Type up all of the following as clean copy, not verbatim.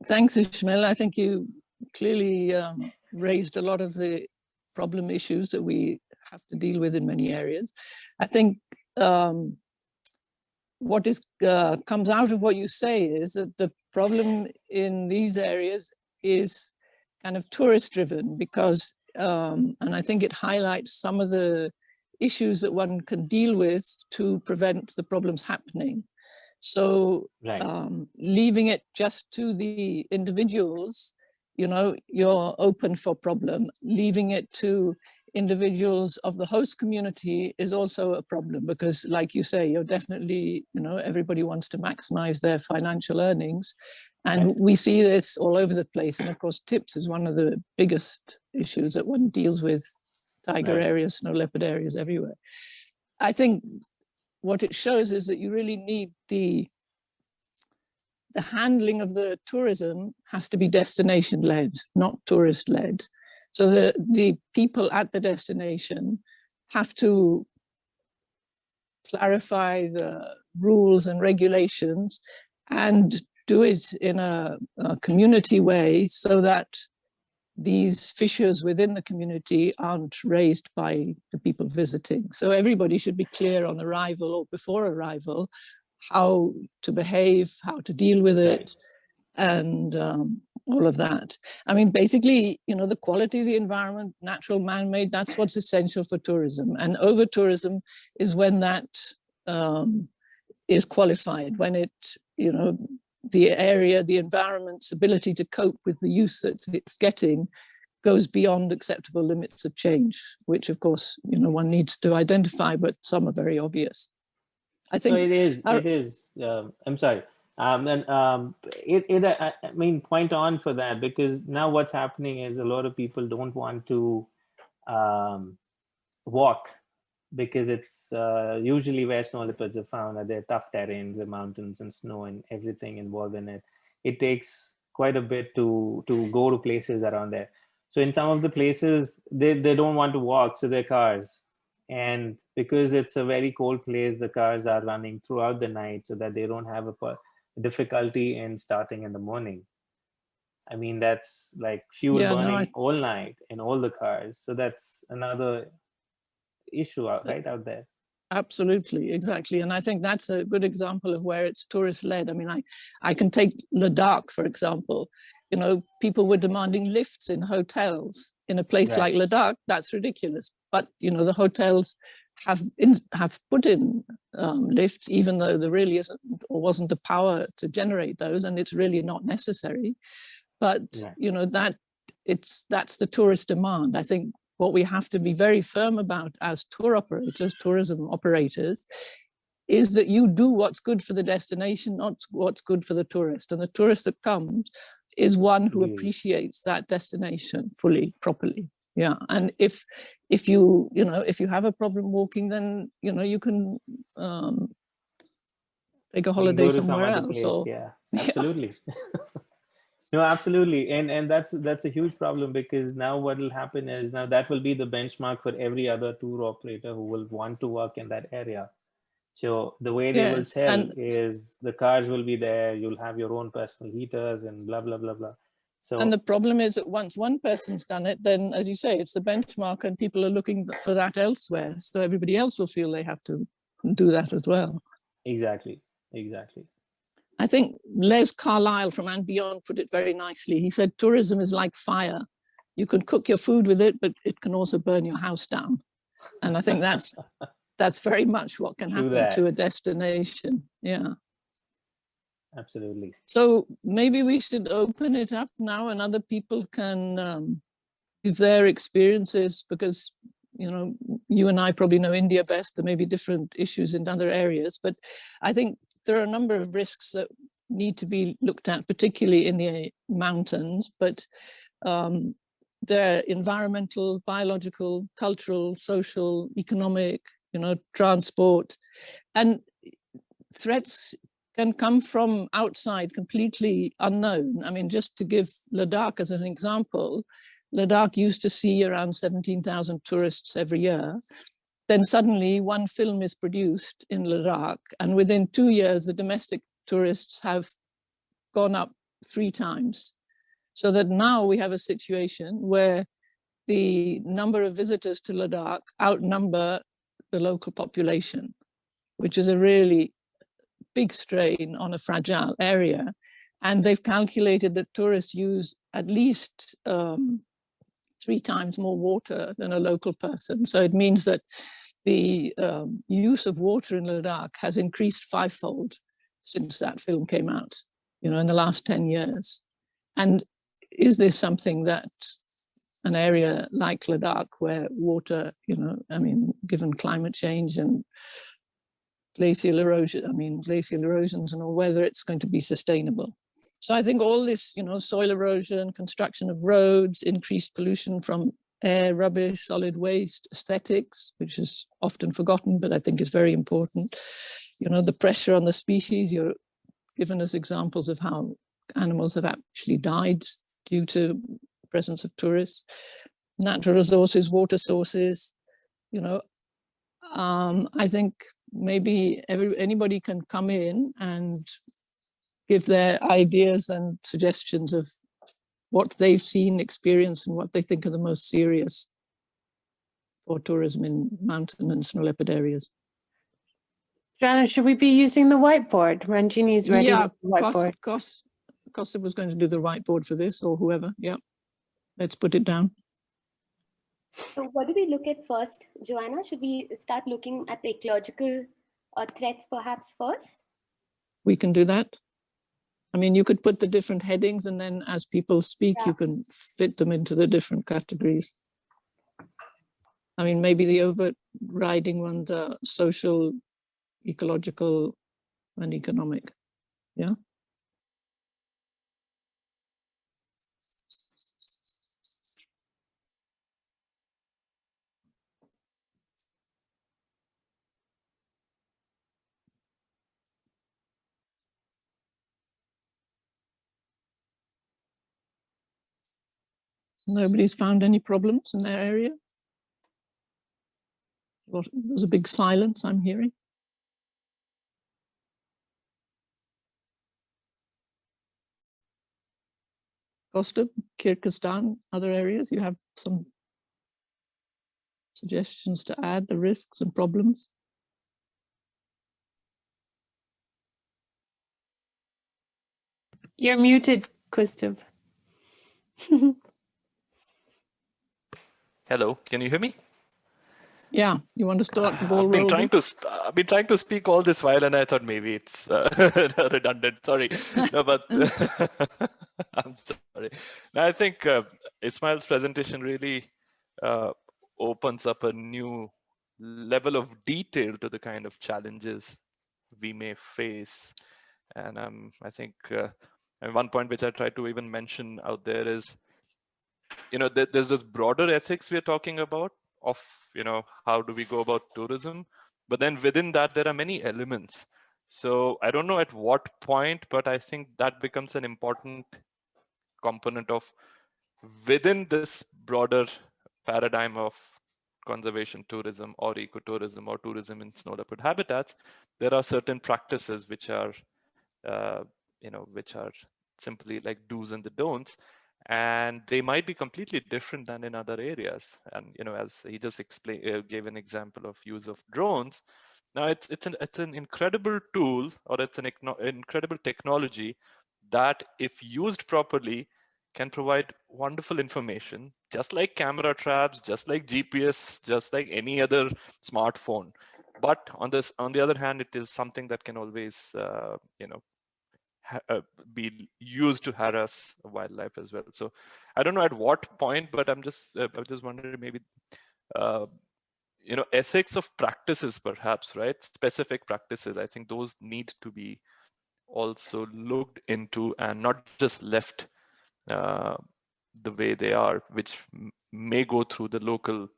Thanks, Ishmael. I think you clearly raised a lot of the problem issues that we have to deal with in many areas. I think what comes out of what you say is that the problem in these areas is kind of tourist driven because, and I think it highlights some of the issues that one can deal with to prevent the problems happening. So leaving it just to the individuals, you know, you're open for problem. Leaving it to individuals of the host community is also a problem because, like you say, you're definitely, you know, everybody wants to maximize their financial earnings. And we see this all over the place. And of course, tips is one of the biggest issues that one deals with. Tiger areas, snow leopard areas everywhere. I think what it shows is that you really need the handling of the tourism has to be destination led, not tourist led. So the people at the destination have to clarify the rules and regulations and do it in a community way so that these fissures within the community aren't raised by the people visiting. So everybody should be clear on arrival or before arrival how to behave, how to deal with it, and all of that. I mean, basically, you know, the quality of the environment, natural, man-made, that's what's essential for tourism. And over-tourism is when that is qualified, when it, you know, the area, the environment's ability to cope with the use that it's getting goes beyond acceptable limits of change, which of course, you know, one needs to identify, but some are very obvious. I think so it is. I'm sorry. I mean, point on for that, because now what's happening is a lot of people don't want to walk because it's usually where snow leopards are found are there tough terrains, the mountains and snow and everything involved in it. It takes quite a bit to go to places around there. So in some of the places, they don't want to walk, so they're cars. And because it's a very cold place, the cars are running throughout the night so that they don't have a difficulty in starting in the morning. I mean, that's like fuel burning all night in all the cars. So that's another issue right out there. Absolutely, exactly. And I think that's a good example of where it's tourist led. I mean, I can take Ladakh, for example. You know, people were demanding lifts in hotels in a place like Ladakh. That's ridiculous. But, you know, the hotels have put in lifts, even though there really isn't or wasn't the power to generate those, and it's really not necessary. But, you know, that's the tourist demand. I think what we have to be very firm about as tour operators, tourism operators, is that you do what's good for the destination, not what's good for the tourist. And the tourist that comes is one who appreciates that destination fully, properly. Yeah. And if you have a problem walking, then, you know, you can take a holiday somewhere else. Absolutely. No, absolutely. And that's a huge problem, because now what will happen is now that will be the benchmark for every other tour operator who will want to work in that area. So the way they will tell is the cars will be there, you'll have your own personal heaters and blah, blah, blah, blah. So, and the problem is that once one person's done it, then, as you say, it's the benchmark and people are looking for that elsewhere. So everybody else will feel they have to do that as well. Exactly. I think Les Carlisle from And Beyond put it very nicely. He said, tourism is like fire. You can cook your food with it, but it can also burn your house down. And I think that's very much what can happen to a destination. Yeah. Absolutely. So maybe we should open it up now and other people can give their experiences, because, you know, you and I probably know India best. There may be different issues in other areas, but I think there are a number of risks that need to be looked at, particularly in the mountains, but they're environmental, biological, cultural, social, economic, you know, transport, and threats can come from outside, completely unknown. I mean, just to give Ladakh as an example, Ladakh used to see around 17,000 tourists every year. Then suddenly one film is produced in Ladakh, and within 2 years, the domestic tourists have gone up 3 times. So that now we have a situation where the number of visitors to Ladakh outnumber the local population, which is a really big strain on a fragile area. And they've calculated that tourists use at least 3 times more water than a local person. So it means that the use of water in Ladakh has increased 5-fold since that film came out, you know, in the last 10 years. And is this something that an area like Ladakh, where water, you know, I mean, given climate change and glacial erosions and all, whether it's going to be sustainable? So I think all this, you know, soil erosion, construction of roads, increased pollution from air, rubbish, solid waste, aesthetics, which is often forgotten, but I think is very important. You know, the pressure on the species. You're given us examples of how animals have actually died due to presence of tourists. Natural resources, water sources, you know. I think maybe anybody can come in and give their ideas and suggestions of what they've seen, experienced, and what they think are the most serious for tourism in mountain and snow leopard areas. Joanna, should we be using the whiteboard? Ranjini is ready with the whiteboard. Costa was going to do the whiteboard for this, or whoever. Yeah, let's put it down. So what do we look at first, Joanna? Should we start looking at the ecological threats perhaps first? We can do that. I mean, you could put the different headings, and then as people speak, you can fit them into the different categories. I mean, maybe the overriding ones are social, ecological, and economic. Yeah. Nobody's found any problems in their area? Well, there's a big silence I'm hearing. Costa, Kyrgyzstan, other areas, you have some suggestions to add, the risks and problems? You're muted, Gustav. Hello, can you hear me? Yeah, you want to start the ball I've been rolling? trying to speak all this while, and I thought maybe it's redundant. Sorry, no, but I'm sorry. No, I think Ismail's presentation really opens up a new level of detail to the kind of challenges we may face, and I think and one point which I tried to even mention out there is, you know, there's this broader ethics we're talking about of, you know, how do we go about tourism, but then within that there are many elements. So I don't know at what point, but I think that becomes an important component of within this broader paradigm of conservation tourism or ecotourism or tourism in snow leopard habitats. There are certain practices which are you know, which are simply like do's and the don'ts, and they might be completely different than in other areas. And, you know, as he just explained, gave an example of use of drones. Now it's an incredible tool, or it's an incredible technology that, if used properly, can provide wonderful information, just like camera traps, just like GPS, just like any other smartphone. But on the other hand, it is something that can always you know, be used to harass wildlife as well. So I don't know at what point, but I'm just wondering, maybe you know, ethics of practices perhaps, right? Specific practices, I think those need to be also looked into and not just left the way they are, which may go through the local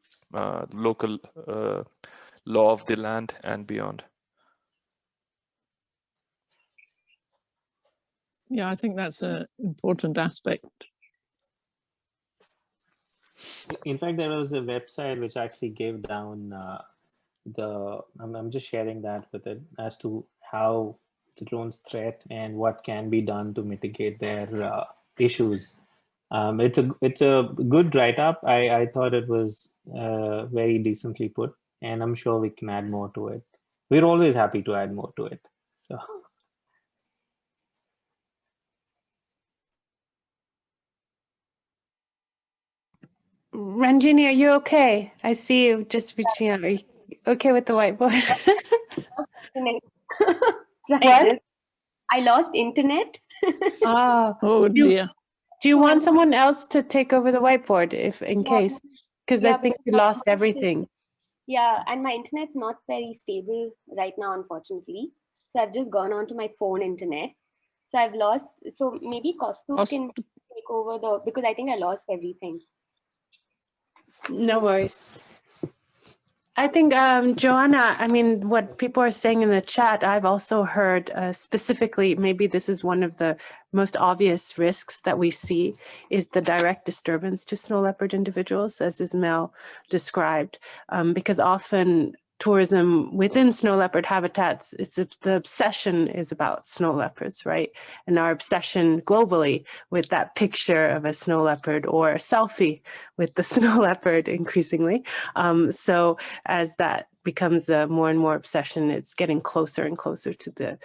law of the land and beyond. Yeah, I think that's an important aspect. In fact, there was a website which actually gave down I'm just sharing that with it, as to how the drone's threat and what can be done to mitigate their issues. It's a good write-up. I thought it was very decently put, and I'm sure we can add more to it. We're always happy to add more to it. So. Ranjini, are you okay? I see you just reaching out. Are you okay with the whiteboard? So What? I lost internet. Oh, Oh dear. do you want someone else to take over the whiteboard if in case? Because I think you lost everything. Yeah, and my internet's not very stable right now, unfortunately. So I've just gone on to my phone internet. So I've lost, so maybe Kaustubh can take over because I think I lost everything. No worries. I think, Joanna, I mean, what people are saying in the chat, I've also heard specifically, maybe this is one of the most obvious risks that we see is the direct disturbance to snow leopard individuals, as Ismail described, because often tourism within snow leopard habitats, the obsession is about snow leopards, right? And our obsession globally with that picture of a snow leopard or a selfie with the snow leopard increasingly. So as that becomes a more and more obsession, it's getting closer and closer to the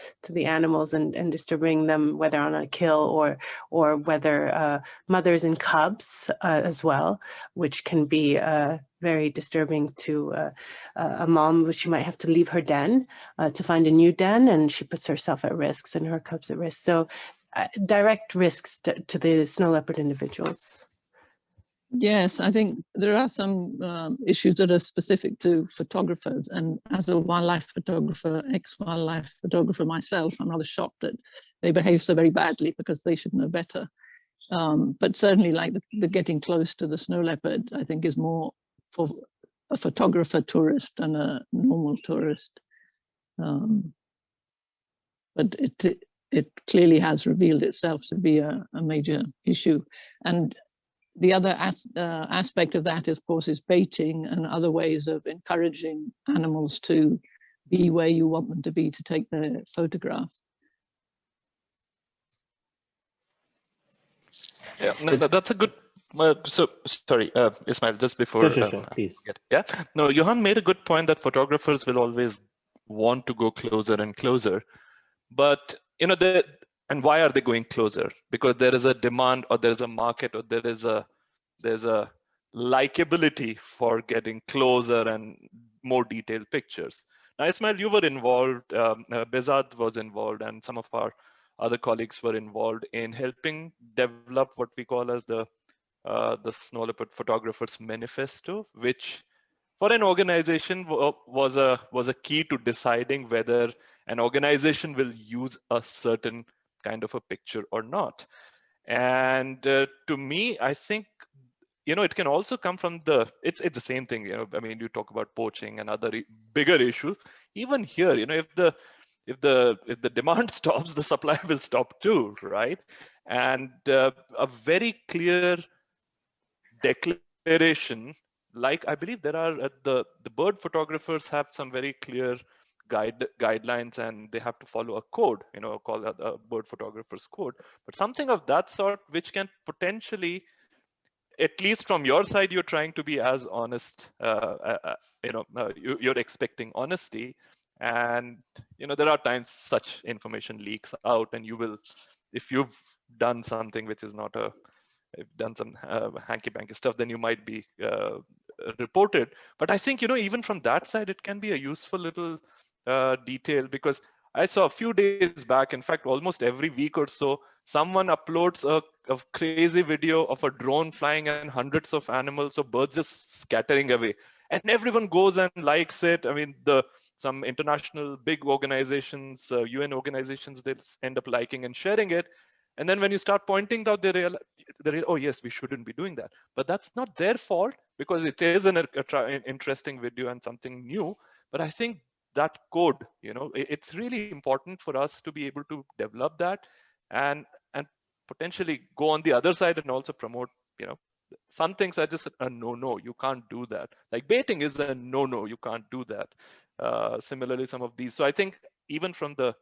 animals and disturbing them, whether on a kill or whether mothers and cubs as well, which can be very disturbing to a mom, which she might have to leave her den to find a new den, and she puts herself at risks and her cubs at risk. So direct risks to the snow leopard individuals. Yes, I think there are some issues that are specific to photographers, and as a wildlife photographer, ex-wildlife photographer myself, I'm rather shocked that they behave so very badly because they should know better. But certainly like the getting close to the snow leopard, I think is more for a photographer tourist than a normal tourist. But it clearly has revealed itself to be a major issue. And the other aspect of that, of course, is baiting and other ways of encouraging animals to be where you want them to be to take their photograph. Yeah, no, that's a good. So sorry, Ismail, just before. Sure, please. Yeah, no, Johan made a good point that photographers will always want to go closer and closer, but you know, and why are they going closer? Because there is a demand, or there is a market, or there's a likability for getting closer and more detailed pictures. Now, Ismail, you were involved, Behzad was involved, and some of our other colleagues were involved in helping develop what we call as the Snow Leopard Photographers Manifesto, which for an organization was a key to deciding whether an organization will use a certain kind of a picture or not. And to me, I think, you know, it can also come from it's the same thing, you know. I mean, you talk about poaching and other bigger issues. Even here, you know, if the demand stops, the supply will stop too, right? And a very clear declaration, like I believe there are the bird photographers have some very clear guidelines, and they have to follow a code, you know, called a bird photographer's code. But something of that sort, which can potentially, at least from your side, you're trying to be as honest, you know, you're expecting honesty. And, you know, there are times such information leaks out, and you will, if you've done something which is not done some hanky-panky stuff, then you might be reported. But I think, you know, even from that side, it can be a useful little detail, because I saw a few days back, in fact, almost every week or so, someone uploads a crazy video of a drone flying and hundreds of animals or birds just scattering away. And everyone goes and likes it. I mean, some international big organizations, UN organizations, they end up liking and sharing it. And then when you start pointing out, they realize, oh yes, we shouldn't be doing that. But that's not their fault, because it is an interesting video and something new. But I think that code, you know, it's really important for us to be able to develop that and potentially go on the other side and also promote, you know, some things are just a no, you can't do that. Like baiting is a no, you can't do that. Similarly, some of these. So I think even from the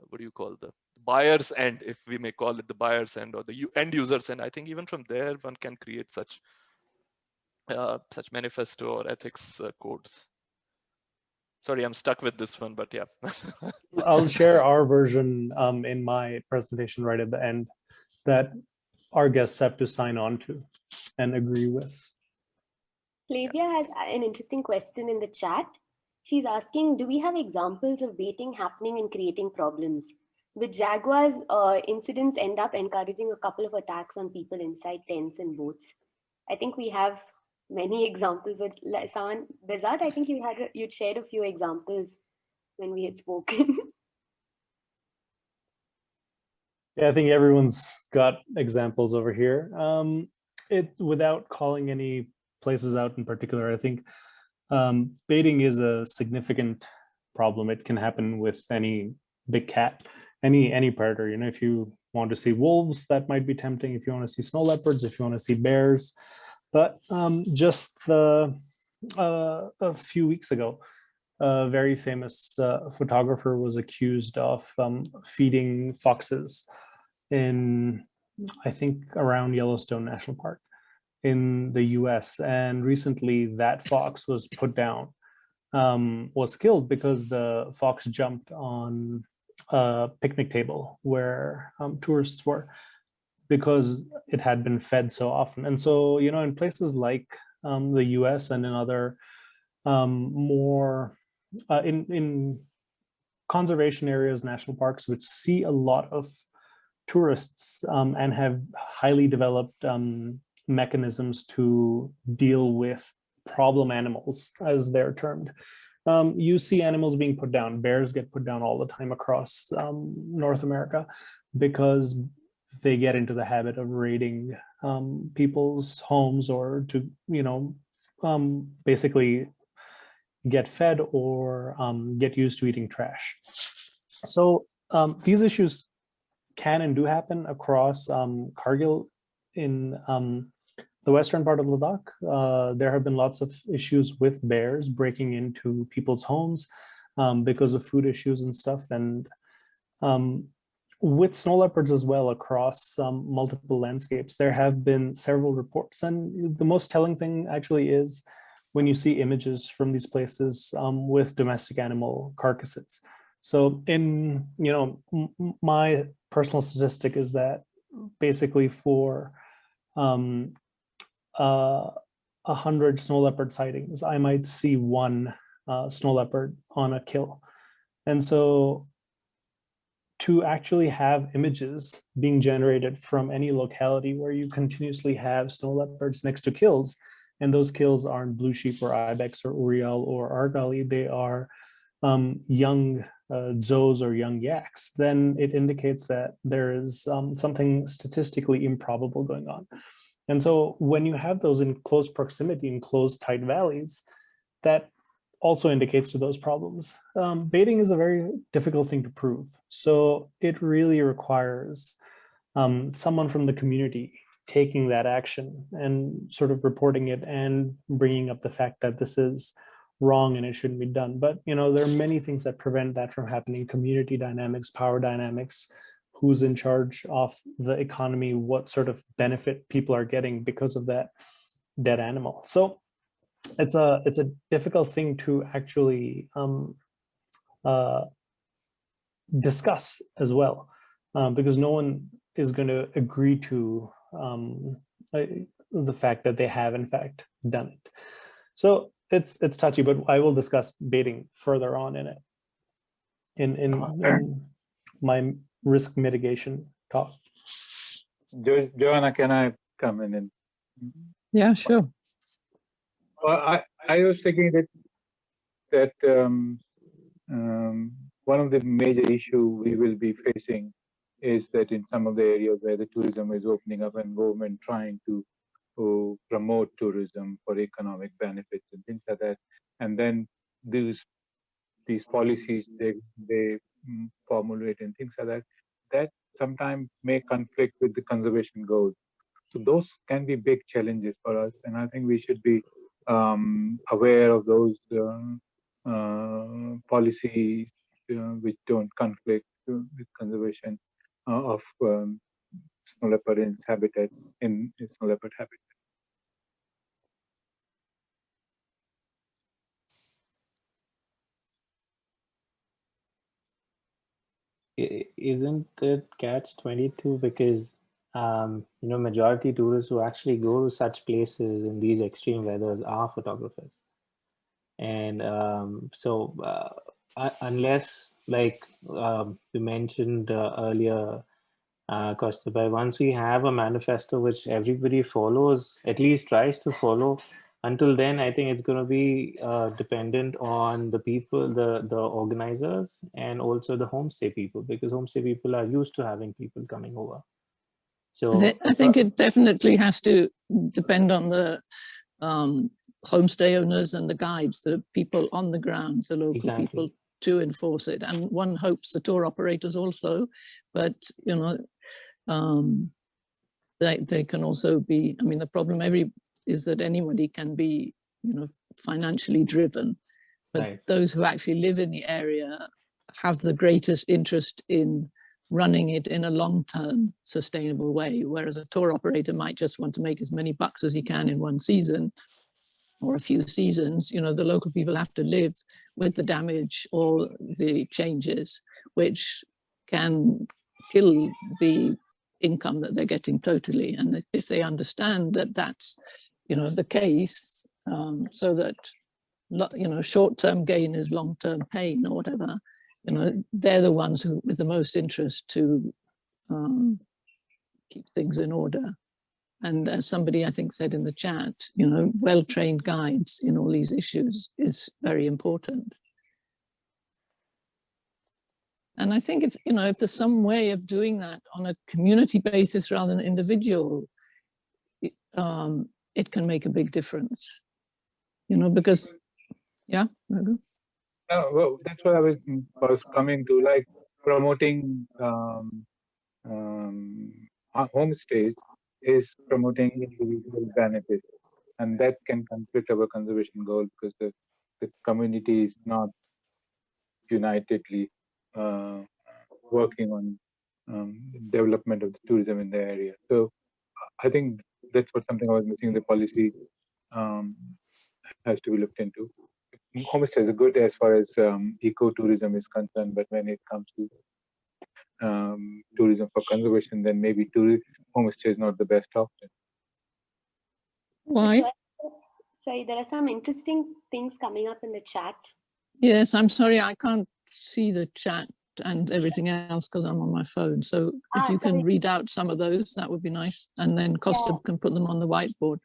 what do you call, the buyer's end, if we may call it the buyer's end, or the end user's end. I think even from there one can create such manifesto or ethics codes. Sorry, I'm stuck with this one, but yeah. I'll share our version in my presentation right at the end that our guests have to sign on to and agree with. Flavia has an interesting question in the chat. She's asking, do we have examples of baiting happening and creating problems? With Jaguars, incidents end up encouraging a couple of attacks on people inside tents and boats. I think we have many examples with someone. Bezat, I think you'd shared a few examples when we had spoken. Yeah, I think everyone's got examples over here. Without calling any places out in particular, I think baiting is a significant problem. It can happen with any big cat, any predator. You know, if you want to see wolves, that might be tempting. If you want to see snow leopards, if you want to see bears. But just a few weeks ago, a very famous photographer was accused of feeding foxes in, I think, around Yellowstone National Park in the US. And recently that fox was put down, was killed because the fox jumped on a picnic table where tourists were, because it had been fed so often. And so, you know, in places like the US and in other more in conservation areas, national parks, which see a lot of tourists and have highly developed mechanisms to deal with problem animals, as they're termed. You see animals being put down. Bears get put down all the time across North America because they get into the habit of raiding people's homes, or to, you know, basically get fed or get used to eating trash. So these issues can and do happen across Kargil in the western part of Ladakh. There have been lots of issues with bears breaking into people's homes because of food issues and stuff. And with snow leopards as well across multiple landscapes, there have been several reports. And the most telling thing actually is when you see images from these places with domestic animal carcasses. So in, you know, my personal statistic is that basically for 100 snow leopard sightings, I might see one snow leopard on a kill. And so to actually have images being generated from any locality where you continuously have snow leopards next to kills, and those kills aren't blue sheep or ibex or urial or argali, they are young zoos or young yaks, then it indicates that there is something statistically improbable going on. And so when you have those in close proximity in close tight valleys, that also indicates to those problems. Baiting is a very difficult thing to prove. So it really requires someone from the community taking that action and sort of reporting it and bringing up the fact that this is wrong and it shouldn't be done. But, you know, there are many things that prevent that from happening: community dynamics, power dynamics, who's in charge of the economy, what sort of benefit people are getting because of that dead animal. So it's a difficult thing to actually discuss as well, because no one is going to agree to the fact that they have in fact done it. So it's touchy, but I will discuss baiting further on in it in my risk mitigation talk. Joanna, can I come in? Yeah, sure. Well, I was thinking that one of the major issues we will be facing is that in some of the areas where the tourism is opening up and government trying to promote tourism for economic benefits and things like that, and then these policies they formulate and things like that sometimes may conflict with the conservation goals. So those can be big challenges for us, and I think we should be aware of those policies which don't conflict with conservation of snow leopard in its habitat, in snow leopard habitat. Isn't it catch-22? Because majority tourists who actually go to such places in these extreme weathers are photographers, and unless, like you mentioned earlier, Kaustubai, once we have a manifesto which everybody follows, at least tries to follow, until then, I think it's going to be dependent on the people, the organizers, and also the homestay people, because homestay people are used to having people coming over. So I think it definitely has to depend on the homestay owners and the guides, the people on the ground, the local people, to enforce it. And one hopes the tour operators also, but they can also be, I mean, the problem is that anybody can be, financially driven, but those who actually live in the area have the greatest interest in running it in a long-term sustainable way, whereas a tour operator might just want to make as many bucks as he can in one season or a few seasons. The local people have to live with the damage or the changes, which can kill the income that they're getting totally. And if they understand that that's the case, so that short-term gain is long-term pain or whatever, they're the ones who with the most interest to keep things in order. And as somebody I think said in the chat, well-trained guides in all these issues is very important. And I think if there's some way of doing that on a community basis rather than individual, it can make a big difference. Because, yeah. Well, that's what I was coming to, like promoting homestays is promoting individual benefits, and that can conflict our conservation goal because the community is not unitedly working on development of the tourism in the area. So I think that's something I was missing. The policy has to be looked into. Homestays are good as far as ecotourism is concerned, but when it comes to tourism for conservation, then maybe homestay is not the best option. Why? Sorry, there are some interesting things coming up in the chat. Yes, I'm sorry, I can't see the chat and everything else because I'm on my phone. So if you can read out some of those, that would be nice. And then Costa can put them on the whiteboard.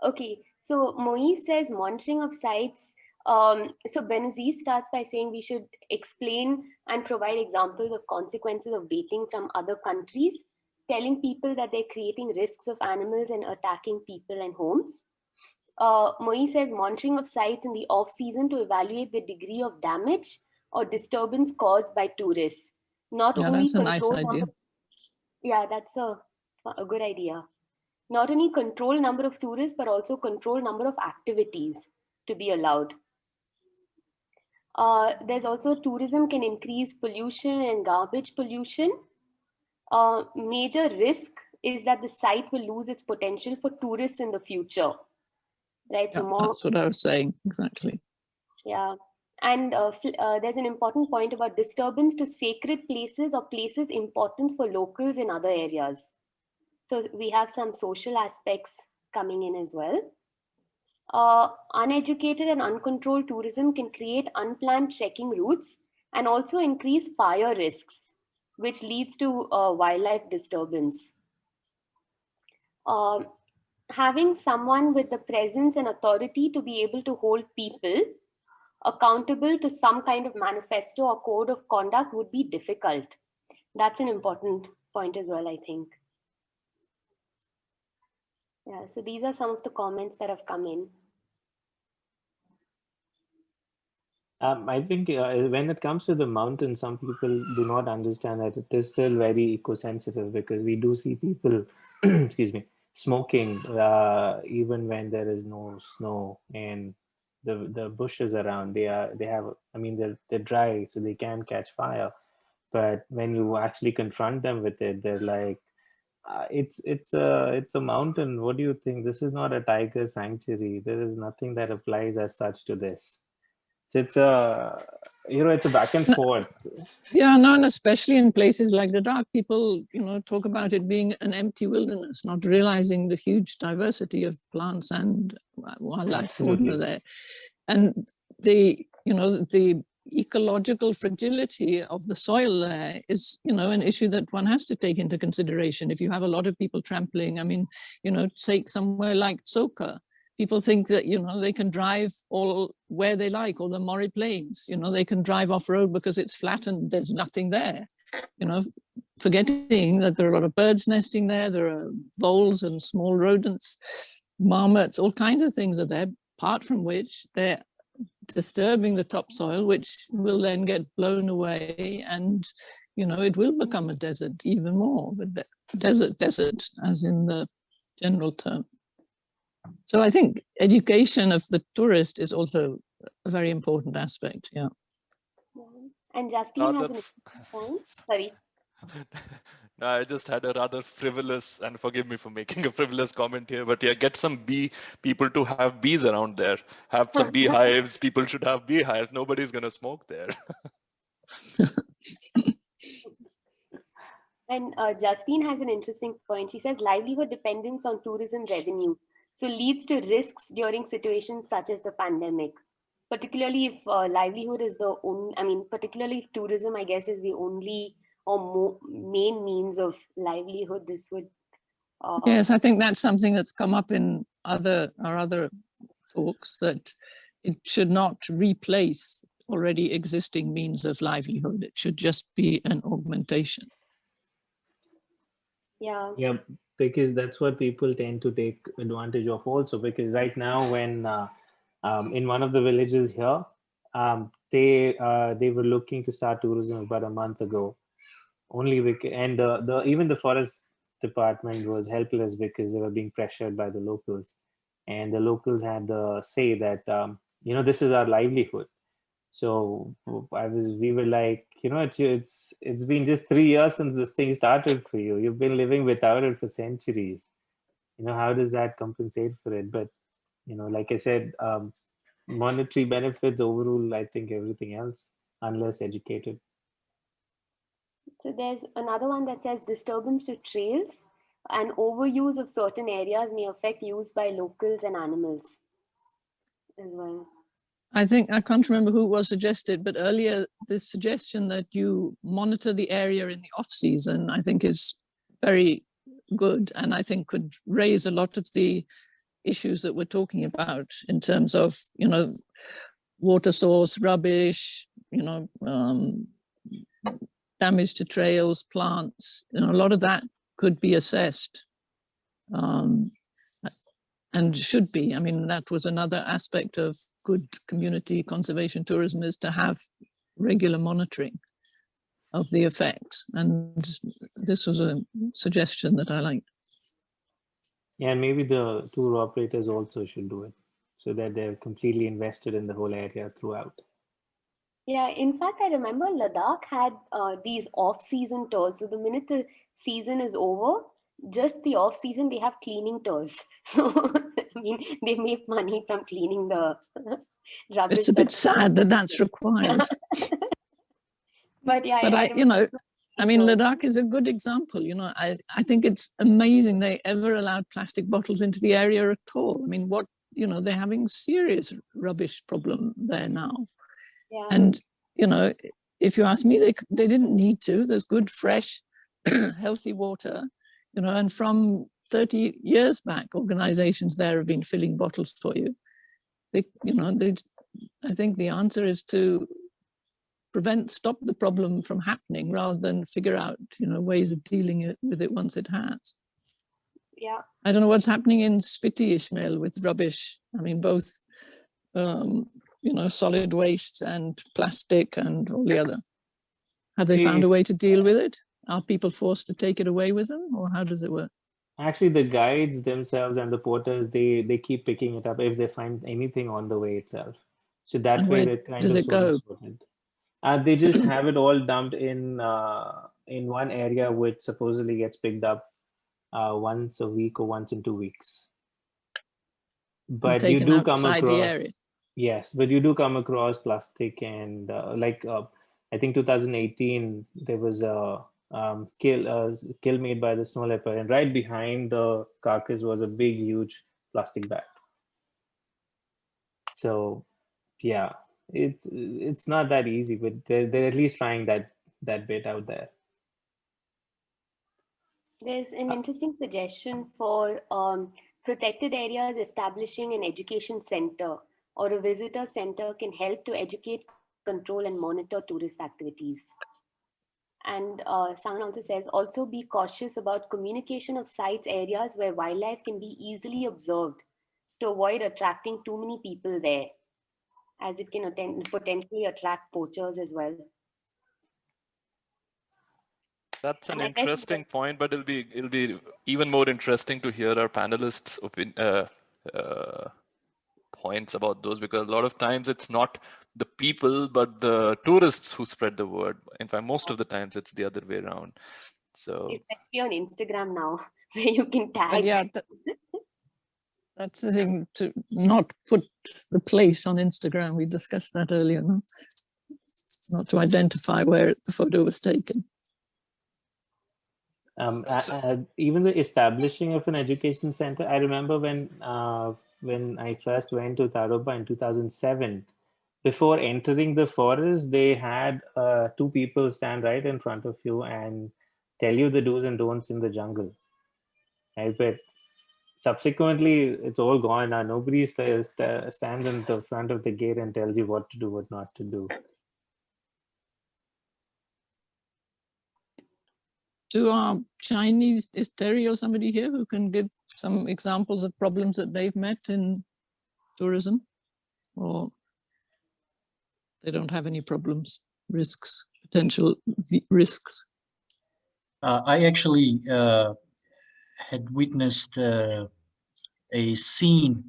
Okay, so Moise says monitoring of sites. So Benazir starts by saying we should explain and provide examples of consequences of baiting from other countries, telling people that they're creating risks of animals and attacking people and homes. Moise says monitoring of sites in the off-season to evaluate the degree of damage or disturbance caused by tourists. Not only that's a nice idea. Yeah, that's a good idea. Not only control number of tourists, but also control number of activities to be allowed. There's also tourism can increase pollution and garbage pollution. Major risk is that the site will lose its potential for tourists in the future. Right, so that's what I was saying, exactly. Yeah, and there's an important point about disturbance to sacred places or places important for locals in other areas. So we have some social aspects coming in as well. Uneducated and uncontrolled tourism can create unplanned trekking routes and also increase fire risks, which leads to wildlife disturbance. Having someone with the presence and authority to be able to hold people accountable to some kind of manifesto or code of conduct would be difficult. That's an important point as well, I think. Yeah, so these are some of the comments that have come in. I think when it comes to the mountain, some people do not understand that it is still very eco-sensitive, because we do see people, excuse me, smoking even when there is no snow. And the bushes around, they have, I mean, they're dry, so they can catch fire. But when you actually confront them with it, they're like, it's a mountain. What do you think? This is not a tiger sanctuary. There is nothing that applies as such to this. So it's a, it's a back and forth. Yeah, no, and especially in places like Ladakh, people, talk about it being an empty wilderness, not realizing the huge diversity of plants and wildlife fauna there. And the ecological fragility of the soil there is, an issue that one has to take into consideration. If you have a lot of people trampling, I mean, take somewhere like Tsoka. People think that, they can drive all where they like, or the Mori Plains, they can drive off-road because it's flat and there's nothing there, forgetting that there are a lot of birds nesting there, there are voles and small rodents, marmots, all kinds of things are there, apart from which they're disturbing the topsoil, which will then get blown away, and, it will become a desert even more, desert, as in the general term. So I think education of the tourist is also a very important aspect. Yeah. And Justine has an interesting point. Sorry. No, I just had a rather frivolous, and forgive me for making a frivolous comment here, but yeah, get some people to have bees around there. Have some beehives. People should have beehives. Nobody's going to smoke there. And Justine has an interesting point. She says livelihood dependence on tourism revenue, so leads to risks during situations such as the pandemic, particularly if livelihood is the only, particularly if tourism, I guess, is the only or main means of livelihood. This would... Yes, I think that's something that's come up in our other talks, that it should not replace already existing means of livelihood. It should just be an augmentation. Yeah, because that's what people tend to take advantage of also, because right now when in one of the villages here, they were looking to start tourism about a month ago, only because, and even the forest department was helpless because they were being pressured by the locals, and the locals had the say that this is our livelihood. So we were like, it's been just 3 years since this thing started for you. You've been living without it for centuries. How does that compensate for it? But, like I said, monetary benefits overrule, I think, everything else, unless educated. So there's another one that says disturbance to trails and overuse of certain areas may affect use by locals and animals as well. I think, I can't remember who was suggested, but earlier this suggestion that you monitor the area in the off season, I think is very good, and I think could raise a lot of the issues that we're talking about in terms of, water source, rubbish, damage to trails, plants, a lot of that could be assessed. And should be. I mean, that was another aspect of good community conservation tourism, is to have regular monitoring of the effect. And this was a suggestion that I liked. Yeah, maybe the tour operators also should do it, so that they're completely invested in the whole area throughout. Yeah, in fact, I remember Ladakh had these off-season tours. So the minute the season is over, just the off season, they have cleaning tours. So, they make money from cleaning the rubbish. It's a bit sad that that's required. But yeah, Ladakh is a good example. I think it's amazing they ever allowed plastic bottles into the area at all. I mean, they're having serious rubbish problem there now. Yeah. And, if you ask me, they didn't need to. There's good, fresh, healthy water. And from 30 years back, organizations there have been filling bottles for you. I think the answer is to stop the problem from happening rather than figure out, ways of dealing with it once it has. Yeah. I don't know what's happening in Spiti, Ismail, with rubbish. I mean, both, solid waste and plastic and all the other. Have they found a way to deal with it? Are people forced to take it away with them, or how does it work? Actually, the guides themselves and the porters, they keep picking it up if they find anything on the way itself. So that And way where they're kind does of it sort of go? sorted. They just have it all dumped in one area, which supposedly gets picked up once a week or once in 2 weeks. And But you taken do come outside the across, area? yes, but you do come across plastic and I think 2018 there was a kill made by the snow leopard, and right behind the carcass was a big, huge plastic bag. So yeah, it's not that easy, but they're at least trying that bit out there. There's an interesting suggestion for protected areas. Establishing an education center or a visitor center can help to educate, control, and monitor tourist activities. And someone also says, also be cautious about communication of sites, areas where wildlife can be easily observed, to avoid attracting too many people there, as it can potentially attract poachers as well. That's an And I guess interesting point, but it'll be even more interesting to hear our panelists' points about those, because a lot of times it's not the people but the tourists who spread the word. In fact, most of the times it's the other way around. So especially on Instagram now, where you can tag. But yeah, that's the thing, to not put the place on Instagram. We discussed that earlier, no? Not to identify where the photo was taken. Even the establishing of an education center, I remember when I first went to Tadoba in 2007, before entering the forest, they had 2 people stand right in front of you and tell you the do's and don'ts in the jungle. Right? But subsequently, it's all gone now. Nobody stands in the front of the gate and tells you what to do, what not to do. To our Chinese, is Terry or somebody here who can give some examples of problems that they've met in tourism? Or they don't have any problems, risks, potential risks? I actually had witnessed a scene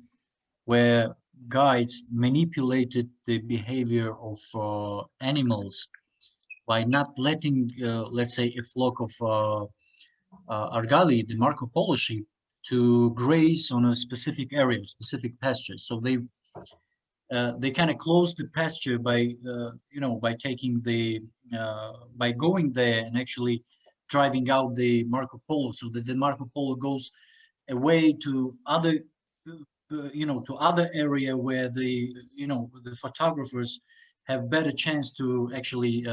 where guides manipulated the behavior of animals by not letting, let's say, a flock of argali, the Marco Polo sheep, to graze on a specific area, specific pasture. So they kind of closed the pasture by, by taking by going there and actually driving out the Marco Polo, so that the Marco Polo goes away to other, to other area where the photographers have better chance to actually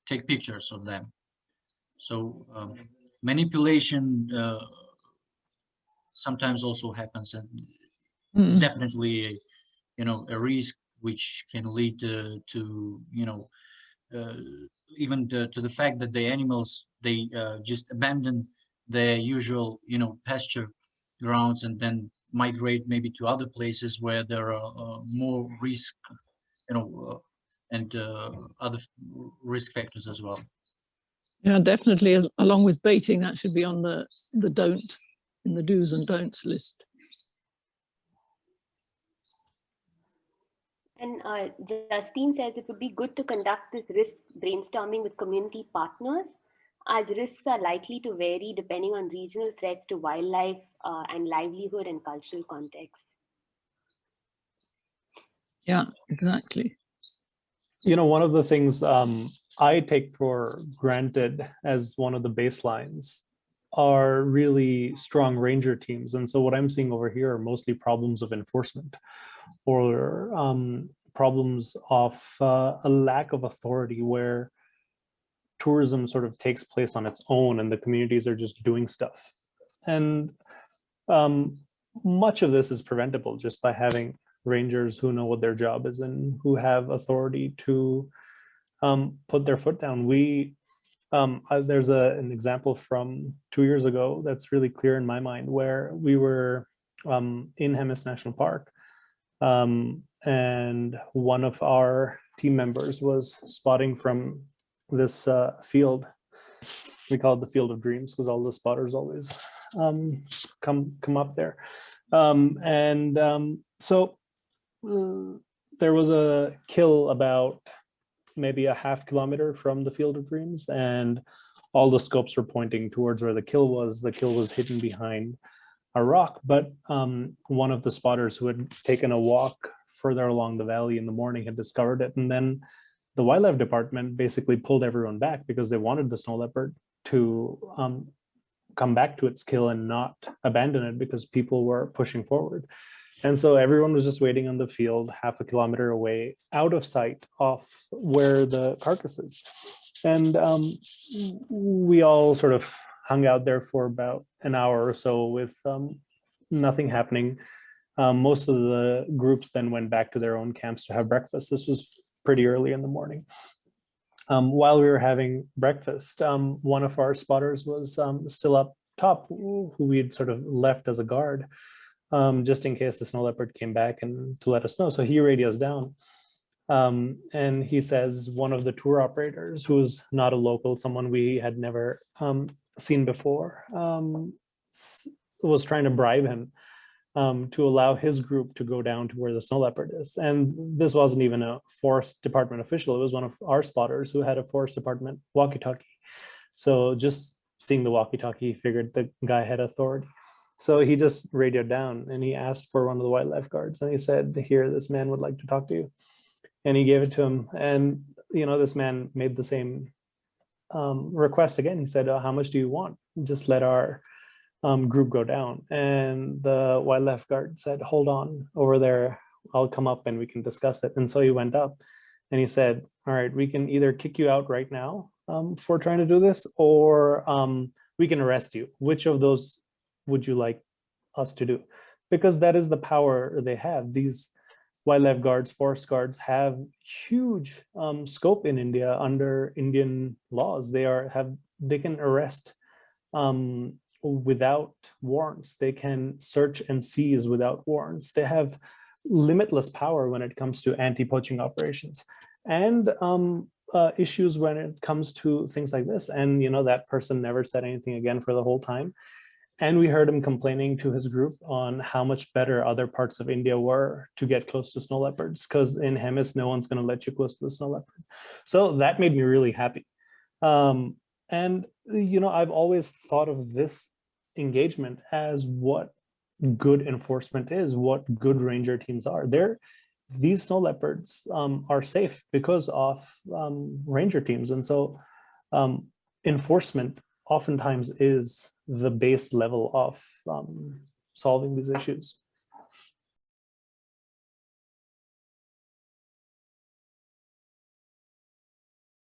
take pictures of them. So manipulation sometimes also happens, and it's definitely a risk which can lead to even to the fact that the animals, they just abandon their usual pasture grounds and then migrate maybe to other places where there are more risk, and other risk factors as well. Yeah, definitely. Along with baiting, that should be on the don't, in the do's and don'ts list. And Justine says it would be good to conduct this risk brainstorming with community partners, as risks are likely to vary depending on regional threats to wildlife and livelihood and cultural context. Yeah, exactly. One of the things I take for granted as one of the baselines are really strong ranger teams. And so what I'm seeing over here are mostly problems of enforcement, or problems of a lack of authority, where tourism sort of takes place on its own and the communities are just doing stuff. And much of this is preventable just by having rangers who know what their job is and who have authority to put their foot down. There's an example from 2 years ago that's really clear in my mind, where we were in Hemis National Park, and one of our team members was spotting from this field We call it the Field of Dreams because all the spotters always come up there. So there was a kill about maybe a half kilometer from the Field of Dreams, and all the scopes were pointing towards where the kill was. The kill was hidden behind a rock, but one of the spotters who had taken a walk further along the valley in the morning had discovered it. And then the wildlife department basically pulled everyone back because they wanted the snow leopard to come back to its kill and not abandon it because people were pushing forward. And so everyone was just waiting on the field half a kilometer away, out of sight of where the carcass is. And we all sort of hung out there for about an hour or so with nothing happening. Most of the groups then went back to their own camps to have breakfast. This was pretty early in the morning. While we were having breakfast, one of our spotters was still up top, who we'd sort of left as a guard, just in case the snow leopard came back and to let us know. So he radios down. And he says one of the tour operators, who's not a local, someone we had never seen before, was trying to bribe him to allow his group to go down to where the snow leopard is. And this wasn't even a forest department official. It was one of our spotters who had a forest department walkie-talkie. So just seeing the walkie-talkie, he figured the guy had authority. So he just radioed down and he asked for one of the wildlife guards, and he said, "Here, this man would like to talk to you." And he gave it to him. And, you know, this man made the same request again. He said, "How much do you want? Just let our group go down." And the wildlife guard said, "Hold on over there. I'll come up and we can discuss it." And so he went up and he said, "All right, we can either kick you out right now for trying to do this, or we can arrest you. Which of those would you like us to do?" Because that is the power they have. These wildlife guards, forest guards have huge scope in India under Indian laws. They can arrest without warrants. They can search and seize without warrants. They have limitless power when it comes to anti-poaching operations and issues when it comes to things like this. And, you know, that person never said anything again for the whole time. And we heard him complaining to his group on how much better other parts of India were to get close to snow leopards, because in Hemis, no one's going to let you close to the snow leopard. So that made me really happy. And, you know, I've always thought of this engagement as what good enforcement is, what good ranger teams are. These snow leopards are safe because of ranger teams. And so enforcement oftentimes is the base level of solving these issues.